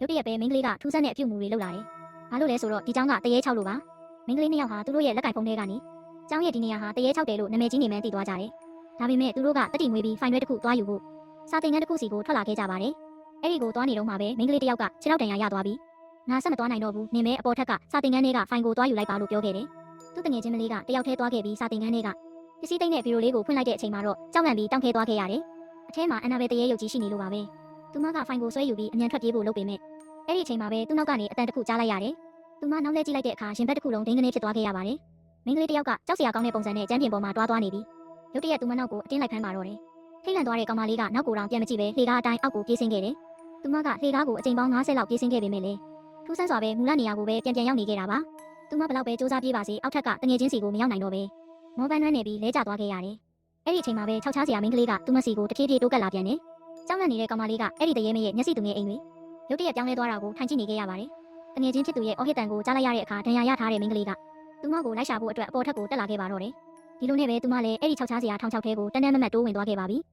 ရုတ်တရက်ပဲမိန်းကလေးကထူးဆန်းတဲ့အပြုအမူတွေလုပ်လာတယ်။ဘာလို့လဲဆိုတော့ဒီเจ้าကတရေ6လို့ပါ။မိန်းကလေးနှစ်ယောက်ဟာသူတို့ရဲ့လက်ကင်ဖုန်းထဲကနေเจ้าရဲ့ဒီနေရာဟာတရေ6တယ်လို့နာမည်ကြီးနေမှန်းသိသွားကြတယ်။ဒါပေမဲ့သူတို့ကတက်တီငွေပြီးဖိုင်ရွက်တစ်ခုသွားယူဖို့စာတင်ခန်းတစ်ခုစီကိုထွက်လာခဲ့ကြပါတယ်။အဲ့ဒီကိုသွားနေတော့မှပဲမိန်းကလေးတစ်ယောက်ကခြေထောက်တံရရသွားပြီးငါဆက်မသွားနိုင်တော့ဘူးနင်မဲအပေါ်ထက်ကစာတင်ခန်းထဲကဖိုင်ကိုသွားယူလိုက်ပါလို့ပြောခဲ့တယ်။သူ့တငယ်ချင်းမလေးကတယောက်ထဲသွားခဲ့ပြီးစာတင်ခန်းထဲကပစ္စည်းသိမ်းတဲ့ဗီဒီယိုလေးကိုဖွင့်လိုက်တဲ့အချိန်မှာတော့ကြောက်လန့်ပြီးတောင်းခဲသွားခဲ့ရတယ်။အထဲမှာအန်နာဘဲတရေရုပ်ကြီးရှိနေလို့ပါပဲ။သူမကဖိုင်ကိုဆွဲယူပြီးအမြန်ထွက်ပြေးဖို့လုပ်ပေမဲ့အဲ့ဒီအချိန်မှာပဲသူ့နောက်ကနေအတန်တစ်ခုကြားလိုက်ရတယ်။သူမနောက်လဲကြည့်လိုက်တဲ့အခါရင်ဘတ်တစ်ခုလုံးဒိန်းကနေဖြစ်သွားခဲ့ရပါတယ်။မိန်းကလေးတစ်ယောက်ကကြောက်စရာကောင်းတဲ့ပုံစံနဲ့ကျန်းပြင်ပေါ်မှာသွားနေပြီးရုတ်တရက်သူမနောက်ကိုအတင်းလိုက်ဖမ်းပါတော့တယ်။ထိတ်လန့်သွားတဲ့ကောင်မလေးကနောက်ကိုတောင်ပြန်မကြည့်ပဲလှေကားအတိုင်းအောက်ကိုပြေးဆင်းခဲ့တယ်။သူမကလှေကားကိုအချိန်ပေါင်း90လောက်ပြေးဆင်းခဲ့ပေမဲ့လေထူးဆန်းစွာပဲမူလနေရာကိုပဲပြန်ရောက်နေခဲ့တာပါ။သူမဘလောက်ပဲစူးစမ်းပြေးပါစေအောက်ထက်ကတငယ်ချင်းစီကိုမရောက်နိုင်တော့ပဲမောပန်းနှွမ်းနေပြီးလဲကျသွားခဲ့ရတယ်။အဲ့ဒီအချိန်မှာပဲခြောက်ချားစရာမိန်းကလေးကသူမစီကိုတဖြည်းဖြည်းတိုးကပ်လာပြန်တယ်။ကြောက်လန့်နေတဲ့ကောင်မလေးကအဲ့ဒီတရေမရဲ့မျက်စိသူငယ်အိမ်တွေရုတ်တရက်ပြောင်းလဲသွားတာကိုထိုင်ကြည့်နေခဲ့ရပါတယ်။တငယ်ချင်းဖြစ်သူရဲ့အော်ဟစ်တန်ကိုကြားလိုက်ရတဲ့အခါဒဏ်ရာရထားတဲ့မိန်းကလေးကသူမကိုလိုက်ရှာဖို့အတွက်အပေါ်ထက်ကိုတက်လာခဲ့ပါတော့တယ်။ဒီလိုနဲ့ပဲသူမလည်းအဲ့ဒီခြောက်ချားစရာထောင်ချောက်ထဲကိုတန်းတန်းမမတ်တိုးဝင်သွားခဲ့ပါပြီ။